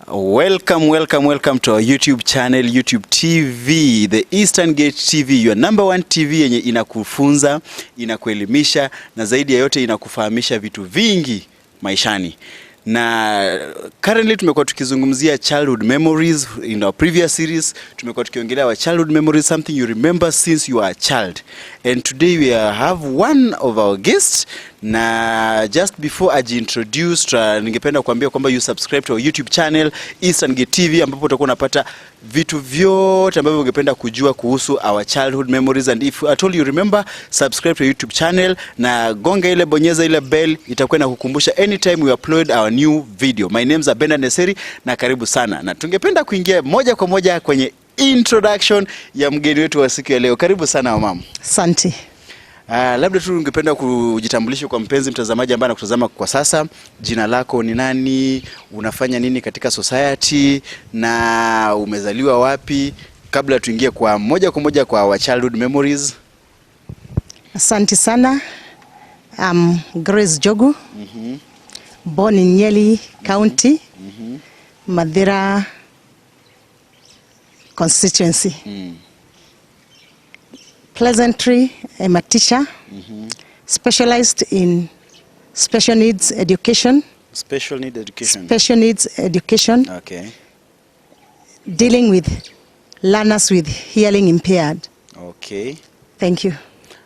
Welcome to our YouTube channel, YouTube TV, the Eastern Gate TV, your number one TV yenye inakufunza, inakuelimisha na zaidi ya yote inakufahamisha vitu vingi maishani. Na currently tumekuwa tukizungumzia childhood memories. In our previous series tumekuwa tukiongelea our childhood memories, something you remember since you are a child. And today we have one of our guests. Na just before introduce, ningependa kuambia kwamba you subscribe to our YouTube channel Eastern Gate TV, ambapo utakuwa unapata vitu vyote ambavyo ungependa kujua kuhusu our childhood memories. And if at all you remember, subscribe to YouTube channel na gonga ile, bonyeza ile bell, itakuwa inakukumbusha anytime we upload our new video. My name is Abena Neseri na karibu sana. Na tungependa kuingia moja kwa moja kwenye introduction ya mgeni wetu wa siku ya leo. Karibu sana mama. Asante. Labda tu ungependa kujitambulisha kwa mpenzi mtazamaji ambaye anakutazama kwa sasa. Jina lako ni nani? Unafanya nini katika society? Na umezaliwa wapi? Kabla tuingie kwa moja kwa our childhood memories. Asante sana. Grace Njogu. Born in Nyeri County. Madera constituency. Pleasantry, I'm a teacher, specialized in special needs education. Special needs education. Special needs education. Okay. Dealing with learners with hearing impaired. Okay. Thank you.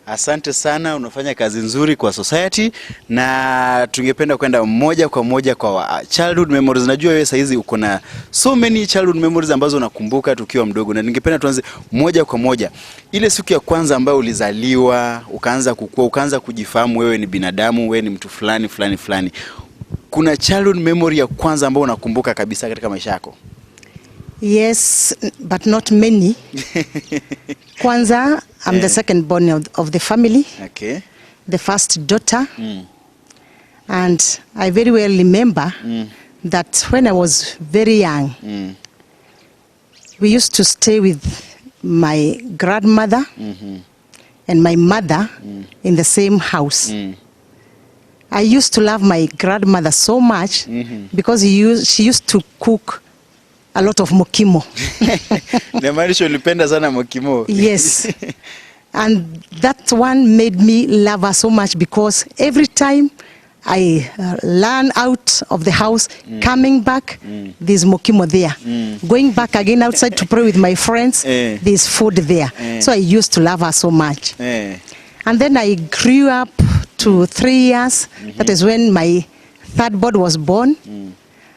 Asante sana, unafanya kazi nzuri kwa society, na tungependa kwenda moja kwa moja kwa childhood memories. Najua wewe sasa hizi uko na so many childhood memories ambazo unakumbuka tukiwa mdogo, na ningependa tuanze moja kwa moja. Ile siku ya kwanza ambayo ulizaliwa, ukaanza kukua, ukaanza kujifahamu wewe ni binadamu, wewe ni mtu fulani. Kuna childhood memory ya kwanza ambayo unakumbuka kabisa katika maisha yako? Yes, but not many. Kwanza, I'm the second born of the family. Okay. The first daughter. And I very well remember that when I was very young, we used to stay with my grandmother and my mother in the same house. I used to love my grandmother so much because she used to cook a lot of mokimo. Nemaanisha ulipenda sana mokimo. Yes. And that one made me love her so much because every time I learn out of the house, coming back, there's mokimo there. Going back again outside to pray with my friends, there's food there. So I used to love her so much. And then I grew up to 3 years. That is when my third born was born.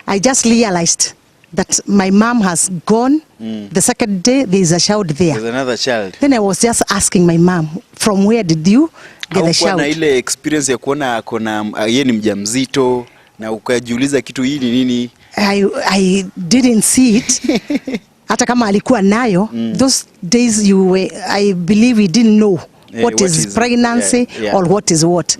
I just realized that my mom has gone. The second day, there is a child there. There's another child. Then I was just asking my mom, from where did you get the child? Na ile experience ya kuona akona yeye ni mjamzito na ukajiuliza kitu hii ni nini? I didn't see it. Hata kama alikuwa nayo, those days I believe we didn't know what is pregnancy or what is what.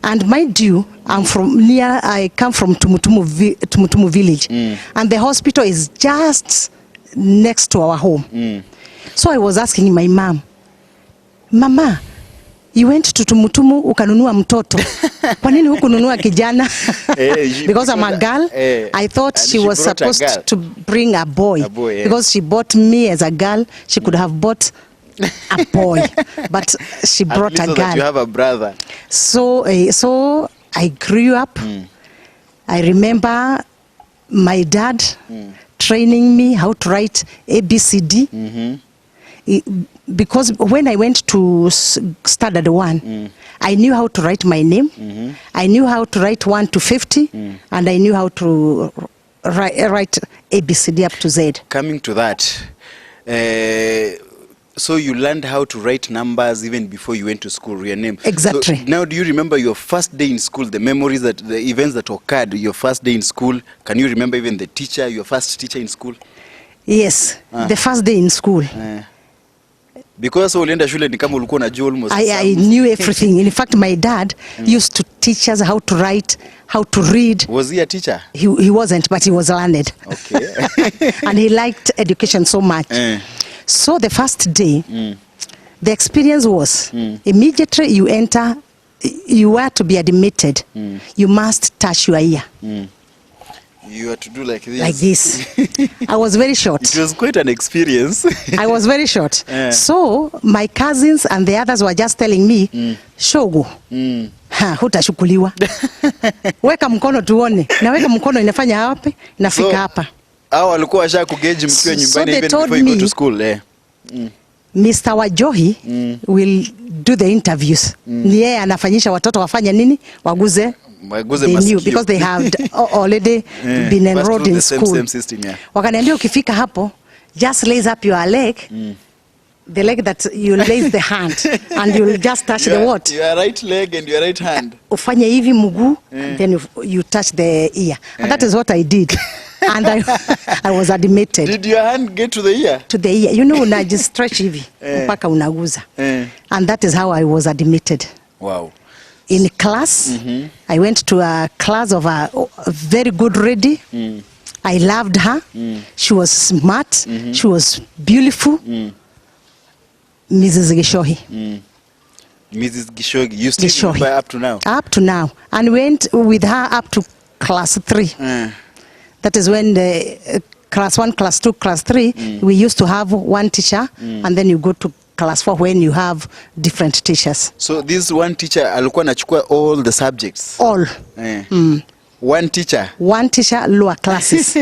And mind you, I come from Tumutumu village, and the hospital is just next to our home. So I was asking my mom, Mama, you went to Tumutumu ukanunua mtoto. Kwa nini hukununua kijana? Because I'm a girl, I thought she was supposed to bring a boy. Because she bought me as a girl, she could have bought a boy, but she brought a girl. That you have a brother. So I grew up. I remember my dad training me how to write ABCD. Because when I went to standard 1, I knew how to write my name. I knew how to write 1 to 50, and I knew how to write ABCD up to Z. Coming to that, so you learned how to write numbers even before you went to school, your name. Exactly. So now, do you remember your first day in school, the memories, the events that occurred, your first day in school? Can you remember even the teacher, your first teacher in school? Yes, the first day in school. Because ulienda shule ni kama ulikuwa unajua almost. I knew everything. In fact, my dad used to teach us how to write, how to read. Was he a teacher? He wasn't, but he was learned. Okay. And he liked education so much. So the first day, the experience was immediately you enter, you are to be admitted. You must touch your ear. You had to do like this. Like this. I was very short. It was quite an experience. I was very short. So my cousins and the others were just telling me, Njogu, hutashukuliwa. Weka mkono tuone. Na weka mkono inafanya hapa, inafika hapa. Hao walikuwa washa kugeji mkiwa nyumbani even before you go to school. Mr. Wajohi will do the interviews. Ni yeye anafanyisha watoto wafanya nini? Waguze they knew because they have already been enrolled in school. Same system, wakaniambia ukifika hapo, just raise up your leg, the leg that you raise the hand and you'll just touch the what? Your right leg and your right hand. Ufanye hivi mguu, then you touch the ear. And that is what I did. And I was admitted. Did your hand get to the ear? To the ear. You know, una just stretch hivi, mpaka unaguza. And that is how I was admitted. Wow. In class, I went to a class of a very good lady. I loved her. She was smart. She was beautiful. Mrs. Gishohi. Mrs. Gishogi. You still remember up to now? Up to now. And went with her up to class 3. That is when the class 1, class 2, class 3, we used to have one teacher, and then you go to class 4 when you have different teachers. So this one teacher alikuwa anachukua all the subjects? All. One teacher? One teacher, lower classes.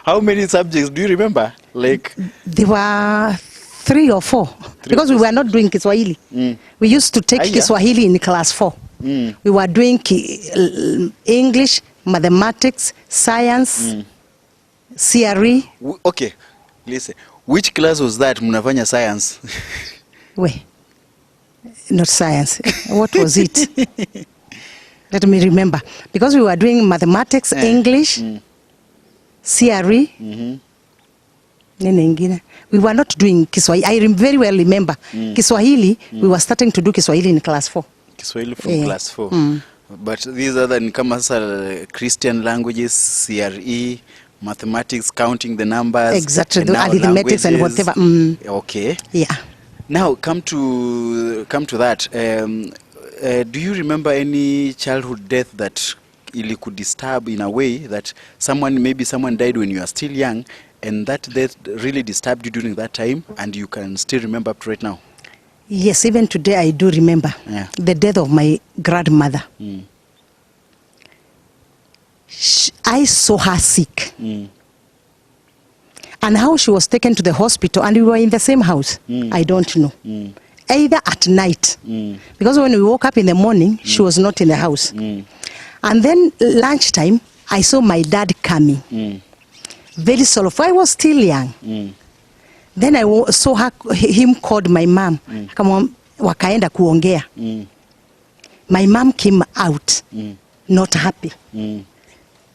How many subjects do you remember? Like there were 3 or 4. Because we were not doing Kiswahili. We used to take Kiswahili in class 4. We were doing English, mathematics, science, CRE. Okay, listen. Which class was that? Mnafanya science? Wait, not science. What was it? Let me remember. Because we were doing mathematics, English, CRE. We were not doing Kiswahili. I very well remember. Kiswahili, we were starting to do Kiswahili in class 4. Kiswahili from class 4. But these other Christian languages, CRE, mathematics, counting the numbers. Exactly, the arithmetics and whatever. Okay. Yeah. Now come to that. Do you remember any childhood death that really could disturb in a way that maybe someone died when you are still young, and that death really disturbed you during that time, and you can still remember up to right now? Yes, even today I do remember the death of my grandmother. I saw her sick. And how she was taken to the hospital, and we were in the same house, I don't know. Either at night, because when we woke up in the morning, she was not in the house. And then lunchtime, I saw my dad coming. Very sorrowful. I was still young. Then I saw him called my mom. Wakaenda kuongea. My mom came out, not happy.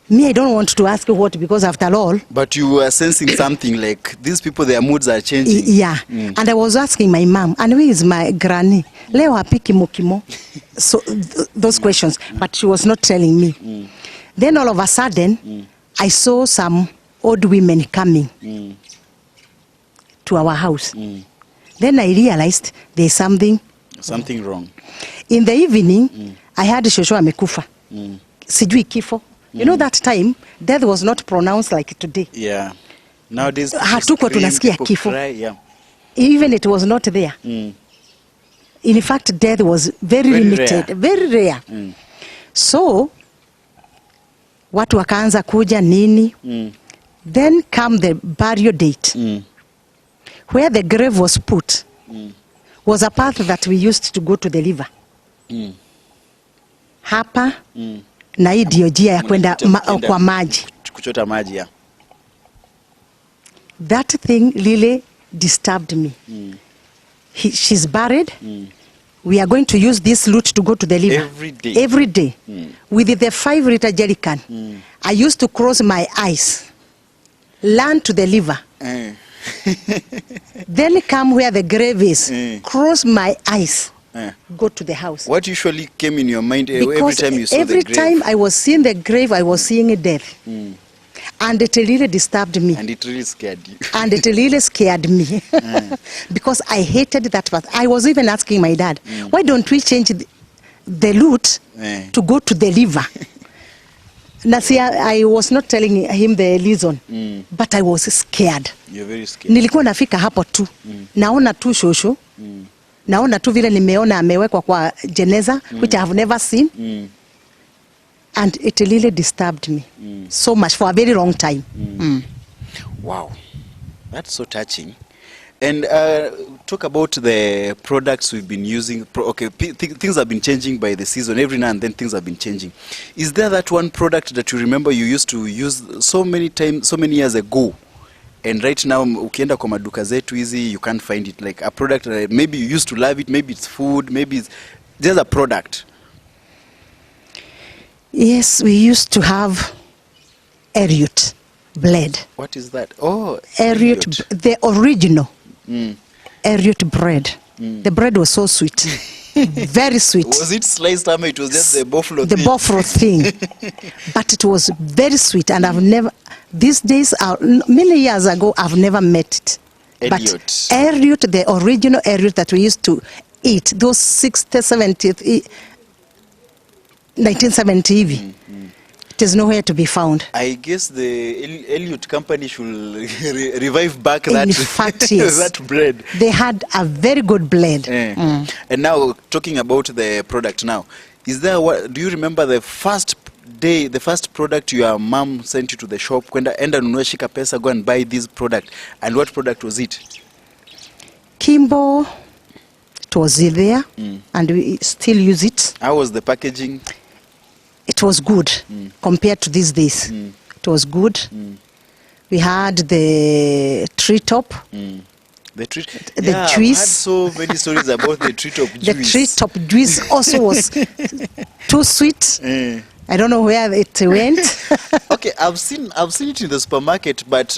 Me, I don't want to ask what, because after all. But you were sensing something like these people, their moods are changing. Yeah. And I was asking my mom, and where is my granny? Leo hapi kimo. So those questions. But she was not telling me. Then all of a sudden, I saw some old women coming to our house. Then I realized there's something wrong. In the evening, I heard Shosho amekufa. Sijui kifo. You know, that time, death was not pronounced like today. Yeah. Nowadays, hatuko tunasikia kifo. Even it was not there. In fact, death was very limited, very rare. So, watu wakaanza kuja nini. Then come the burial date. Where the grave was put was a path that we used to go to the river. Hapa na hii ndio njia ya kwenda kwa maji. Kuchota maji, yeah. That thing really disturbed me. She's buried. We are going to use this route to go to the river. Every day. Every day. With the 5-liter jerrycan. I used to close my eyes, land to the river. Then come where the grave is. Close my eyes. Go to the house. What usually came in your mind every time you saw the grave? Every time I was seeing the grave, I was seeing death. And it really disturbed me. And it really scared you. And it really scared me. Because I hated that path. I was even asking my dad, why don't we change the route to go to the river? Nasia, I was not telling him the reason, but I was scared. You're very scared. Nilikuwa nafika hapo tu, naona tu shosho, naona tu vile nimeona amewekwa kwa jeneza, which I have never seen, and it really disturbed me so much for a very long time. Wow, that's so touching. And talk about the products we've been using. Okay, things have been changing by the season. Every now and then things have been changing. Is there that one product that you remember you used to use so many times, so many years ago, and right now ukienda kwa maduka zetu hizi you can't find it? Like a product that maybe you used to love it, maybe it's food, maybe it's just a product. Yes, we used to have Eriot bread. What is that? Oh, Eriot, the original Eriot bread. The bread was so sweet, very sweet. Was it sliced or it was just the buffalo the thing? buffalo thing? But it was very sweet, and I've never, these days, many years ago, I've never met it. Eriot. But Eriot, the original Eriot that we used to eat, those 60s, 70s, 1970 even. It is nowhere to be found. I guess the Elliot company should revive back In that, fact, yes. that bread. They had a very good blend. And now, talking about the product now, is there do you remember the first day, the first product your mom sent you to the shop, kwenda enda nunua shika pesa, go and buy this product, and what product was it? Kimbo, it was there, and we still use it. How was the packaging? It was good compared to these days. It was good. We had the treetop. The juice. I've heard so many stories about the treetop juice. The treetop juice also was too sweet. I don't know where it went. Okay, I've seen it in the supermarket, but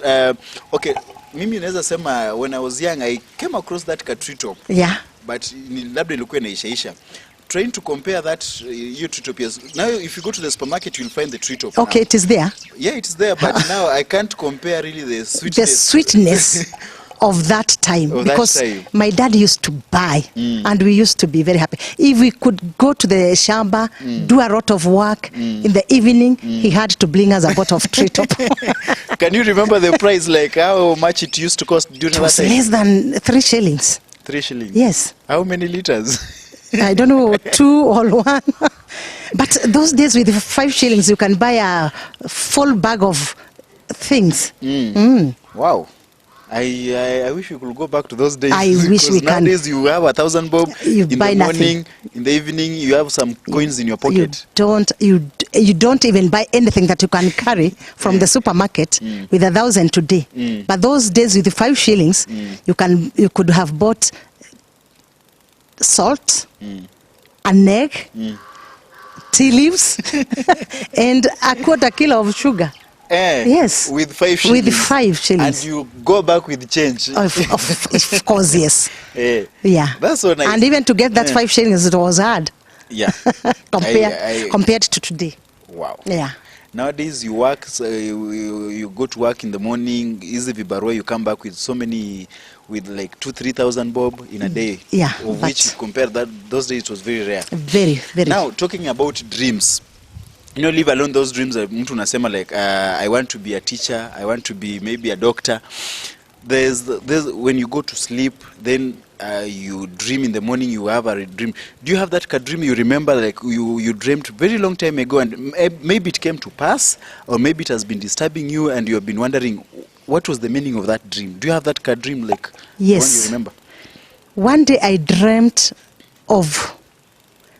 okay, mimi naweza sema when I was young I came across that treetop. Yeah. But labda ilikuwa inaishaisha. Trying to compare that treetop. Now if you go to the supermarket you'll find the treetop. Okay, now. it is there. Yeah, it's there, but now I can't compare really the sweetness. The sweetness of that time, because my dad used to buy and we used to be very happy. If we could go to the shamba, do a lot of work, in the evening he had to bring us a bottle of treetop. Can you remember the price, like how much it used to cost during It was that time? less than 3 shillings. 3 shillings? Yes. How many liters? I don't know, 2 or 1. But those days with 5 shillings you can buy a full bag of things. Wow. I wish we could go back to those days. I wish we can. Nowadays you have 1,000 bob You in buy the morning, nothing. in the evening you have some coins in your pocket. You don't even buy anything that you can carry from the supermarket with 1,000 today. But those days with the 5 shillings, you could have bought salt, an egg, tea leaves, and a quarter kilo of sugar. Yes. With 5 shillings. With 5 shillings. And you go back with change. Of course, yes. Yeah. That's so nice. And even to get that 5 shillings, it was hard. Yeah. compared to today. Wow. Yeah. Nowadays you work, so you go to work in the morning, easy vibarua, you come back with so many, with like 2,000-3,000 bob in a day. Yeah. Of which compared that, those days it was very rare. Very, very. Now, talking about dreams, you know, leave alone those dreams, mtu unasema like, I want to be a teacher, I want to be maybe a doctor. There's when you go to sleep, then you dream in the morning, you have a dream. Do you have that dream you remember, like you dreamt very long time ago, and maybe it came to pass, or maybe it has been disturbing you and you have been wondering what was the meaning of that dream? Do you have that dream, like yes, one you remember? One day I dreamt of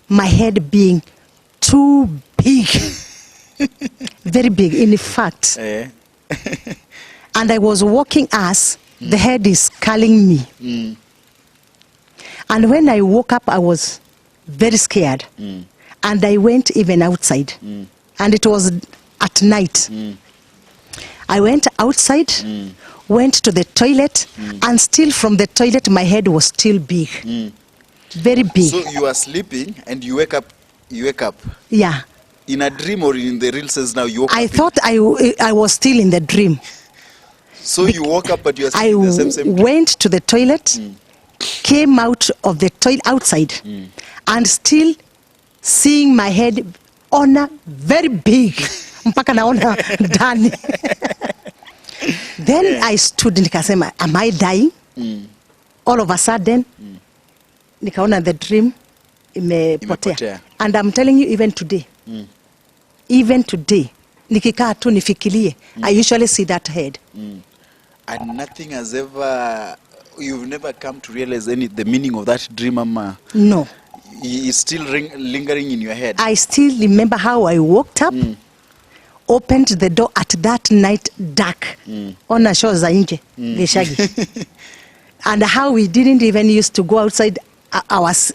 my head being too big, very big, in fact. And I was walking as the head is calling me. And when I woke up, I was very scared. And I went even outside. And it was at night. I went outside, went to the toilet, and still from the toilet, my head was still big. Very big. So you are sleeping and you wake up. Yeah. In a dream or in the real sense now you woke up? I thought I was still in the dream. So you woke up but you are still in the same dream? Went to the toilet, came out of the toilet outside, and still seeing my head on a very big mpaka naona ndani. Then I stood nikasema, am I dying? All of a sudden nikaona the dream imepotea. And I'm telling you, even today, nikikaa tu nifikirie, I usually see that head. And nothing has ever, you've never come to realize the meaning of that dream, Mama? No. It's still lingering in your head? I still remember how I walked up, opened the door at that night dark, ona show za nje, Geshagi. And how we didn't even used to go outside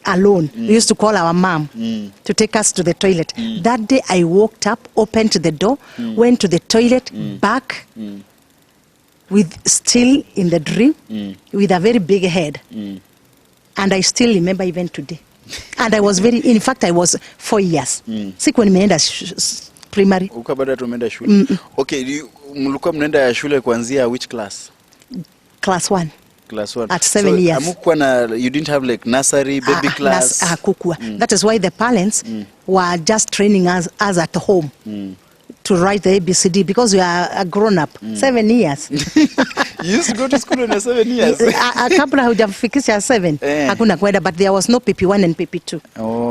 alone. We used to call our mom to take us to the toilet. That day I walked up, opened the door, went to the toilet, back, with still in the dream, with a very big head. And I still remember even today. And I was in fact I was 4 years. Siku nimeenda primary. Uka bado tumeenda shule. Okay, mlikuwa mnaenda shule kuanzia which class? Class 1. Class 1. At 7 years. Amukwa you didn't have like nursery, baby class? Kukua. That is why the parents were just training us at home to write the ABCD, because we are a grown up. 7 years. You used to go to school when you were 7 years? Kabla hujafikisha 7, hakuna kwenda, but there was no PP1 and PP2.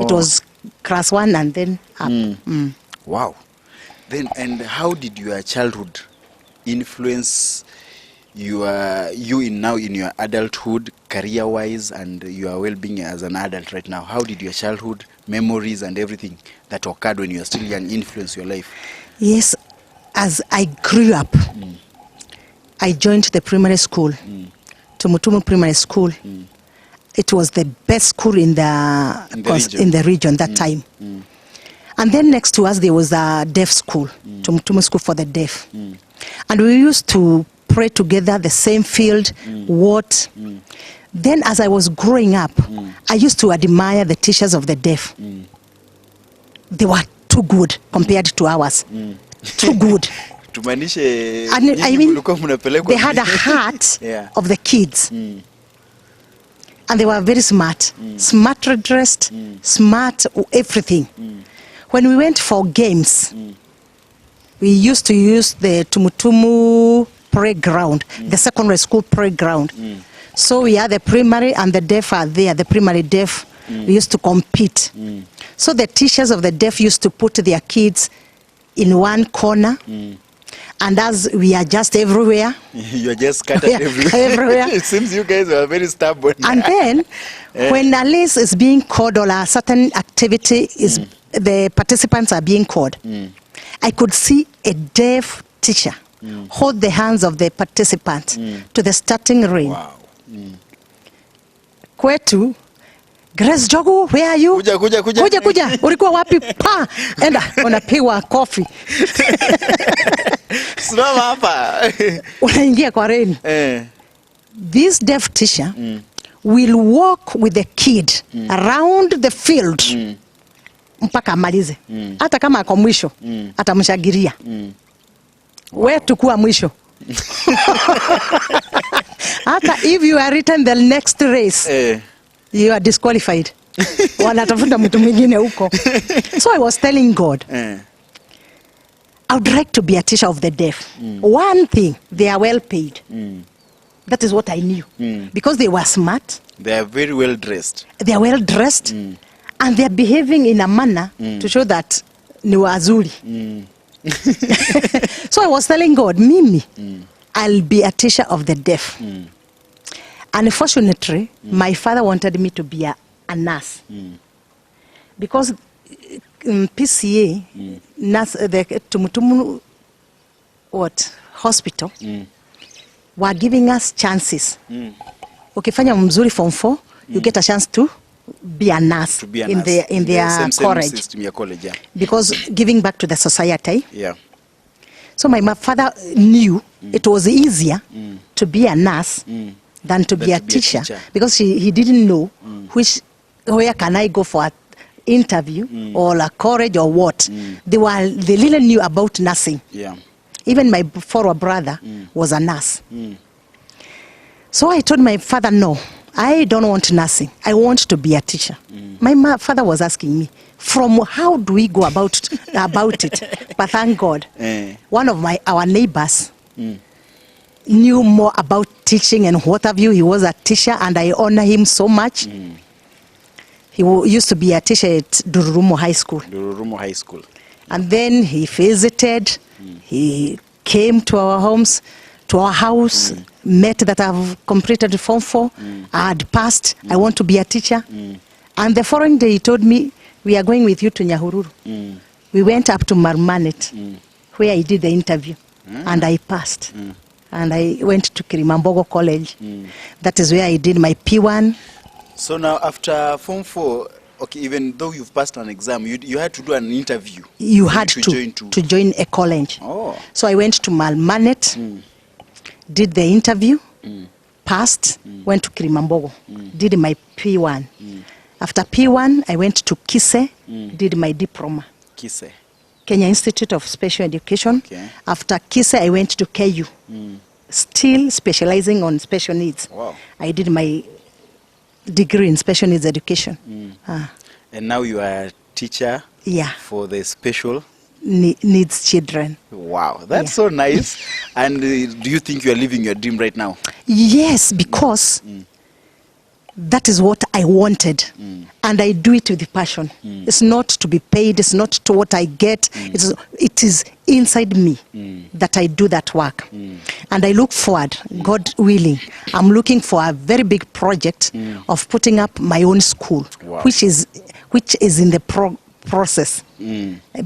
It was class 1 and then up. Wow. Then, and how did your childhood influence you now in your adulthood, career-wise, and your well-being as an adult right now? How did your childhood memories and everything that occurred when you were still young influence your life? Yes, as I grew up, I joined the primary school, Tumutumu Primary School. It was the best school in the region that time. And then next to us there was a deaf school, Tumutumu School for the Deaf. And we used to pray together, the same field, what. Then as I was growing up, I used to admire the teachers of the deaf. They were too good compared to ours. Too good. And I mean, they had a heart of the kids. And they were very smart. Smartly dressed, smart everything. When we went for games, we used to use the Tumutumu playground, the secondary school playground. So we are the primary and the deaf are there, the primary deaf. We used to compete. So the teachers of the deaf used to put their kids in one corner. And as we are just everywhere. You are just scattered everywhere. It seems you guys are very stubborn. And then, when a list is being called or a certain activity is, the participants are being called, I could see a deaf teacher hold the hands of the participant to the starting ring. Wow. Kwetu, Grace Njogu, where are you? Kuja. Ulikuwa wapi? Pa! Enda, unapigwa coffee. Simama hapa. Unaingia kwa reni. This deaf teacher will walk with the kid around the field mpaka amalize. Hata kama ako mwisho, atamshagiria. Wewe tukua mwisho. Hata if you are written the next race, you are disqualified. Wanatafuta mtu mwingine huko. So I was telling God, I would like to be a teacher of the deaf. One thing, they are well paid. That is what I knew. Because they were smart. They are very well dressed. They are well dressed. And they are behaving in a manner to show that ni wazuri. So I was telling God, Mimi, I'll be a teacher of the deaf. Unfortunately, my father wanted me to be a nurse. Because PCA, nurse, the Tumutumu hospital, were giving us chances. Ukifanya mzuri form 4, you get a chance to be a nurse, in their college. Because giving back to the society. So my father knew it was easier to be a nurse than to be a teacher. Because he didn't know where can I go for an interview or a college or what. They really knew about nursing. Even my former brother was a nurse. So I told my father, no, I don't want nursing. I want to be a teacher. My father was asking me, from how do we go about it? But thank God, one of our neighbors knew more about teaching and what have you. He was a teacher, and I honor him so much. He used to be a teacher at Dururumo High School. Dururumo High School. And then he visited. He came to our homes, to our house, met that I've completed Form 4. I had passed. I want to be a teacher. And the following day he told me, we are going with you to Nyahururu. We went up to Marmanet, where I did the interview, and I passed. And I went to Kirimambogo College. That is where I did my P1. So now after Form 4, okay, even though you've passed an exam, you had to do an interview. You had to join a college. Oh. So I went to Malmanet, did the interview, passed, went to Kirimambogo, did my P1. After P1, I went to Kise, did my diploma. Kise. Kenya Institute of Special Education. Okay. After Kise, I went to KU, still specializing on special needs. Wow. I did my degree in special needs education. And now you are a teacher for the special needs children. Wow, that's so nice. And do you think you are living your dream right now? Yes, because that is what I wanted. And I do it with passion. It's not to be paid. It's not to what I get. It is inside me that I do that work. And I look forward, God willing, I'm looking for a very big project of putting up my own school, which is in the process.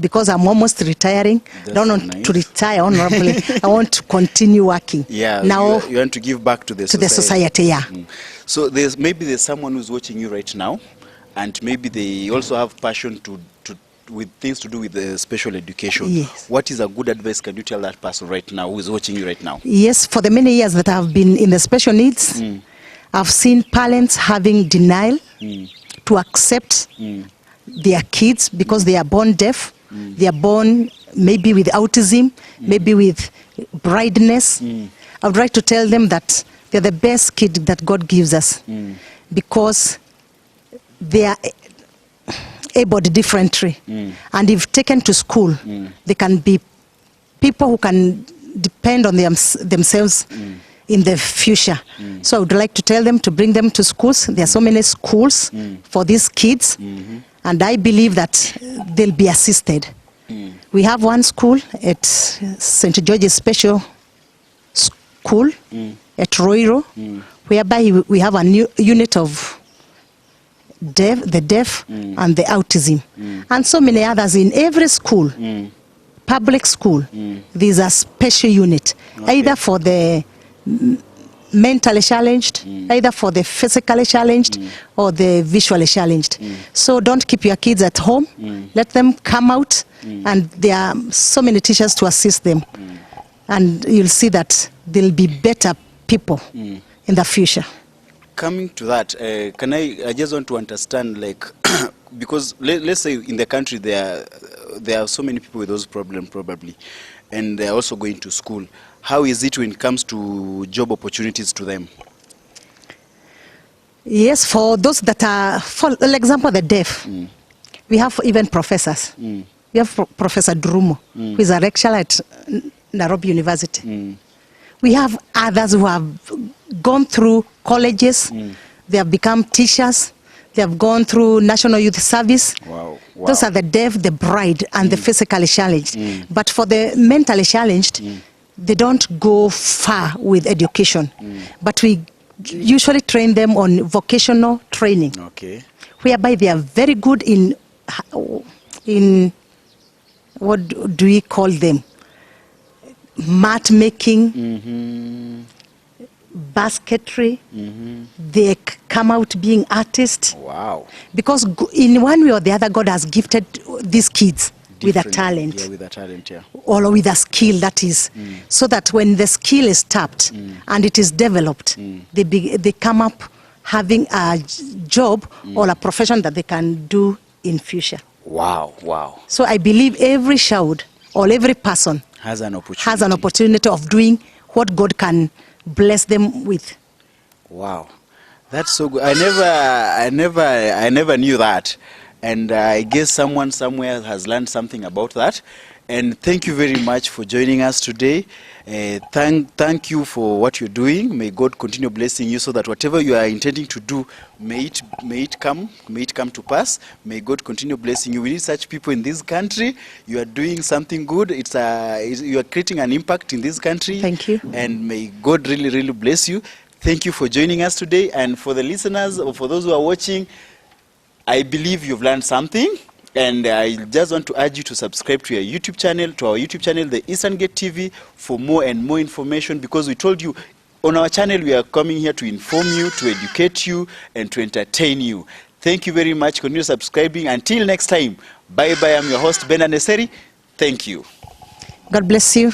Because I'm almost retiring. I don't want to retire honorably. I want to continue working. Yeah, now you want to give back to the society. Yeah. So maybe there's someone who's watching you right now, and maybe they also have passion with things to do with the special education. Yes. What is a good advice can you tell that person right now who is watching you right now? Yes, for the many years that I've been in the special needs, I've seen parents having denial to accept their kids because they are born deaf, they are born maybe with autism, maybe with blindness. I would like to tell them that they're the best kid that God gives us because they are able differently. And if taken to school, they can be people who can depend on themselves in the future. So I would like to tell them to bring them to schools. There are so many schools for these kids. And I believe that they'll be assisted. We have one school at St. George's Special School at Roiro, whereby we have a new unit of the deaf and the autism. And so many others in every school, public school, there's a special unit, either for the mentally challenged, either for the physically challenged or the visually challenged. So don't keep your kids at home. Let them come out, and there are so many teachers to assist them. And you'll see that they'll be better people in the future. Coming to that, I just want to understand, like, because let's say in the country there are so many people with those problems probably, and they're also going to school. How is it when it comes to job opportunities to them? Yes, for those that are, for example, the deaf, we have even professors. We have Professor Durumo, who is a lecturer at Nairobi University. We have others who have gone through colleges. They have become teachers. They have gone through National Youth Service. Wow. Those are the deaf, the blind, and the physically challenged. But for the mentally challenged, they don't go far with education. But we usually train them on vocational training, whereby they are very good in what do we call them? Mat making, basketry. They come out being artists. Wow. Because in one way or the other, God has gifted these kids with a talent. Yeah, with a talent, yeah. Or with a skill, that is. So that when the skill is tapped and it is developed, they come up having a job or a profession that they can do in future. Wow, wow. So I believe every child or every person has an opportunity of doing what God can bless them with. Wow. That's so good. I never knew that, and I guess someone somewhere has learned something about that. And thank you very much for joining us today. Thank you for what you're doing. May God continue blessing you so that whatever you are intending to do, may it come to pass. May God continue blessing you. We need such people in this country. You are doing something good. You are creating an impact in this country. Thank you. And may God really bless you. Thank you for joining us today. And for the listeners or for those who are watching, I believe you've learned something. And I just want to urge you to subscribe to our YouTube channel, the Eastern Gate TV, for more and more information, because we told you on our channel we are coming here to inform you, to educate you, and to entertain you. Thank you very much. Continue subscribing. Until next time, bye-bye. I'm your host, Ben Aneseri. Thank you. God bless you.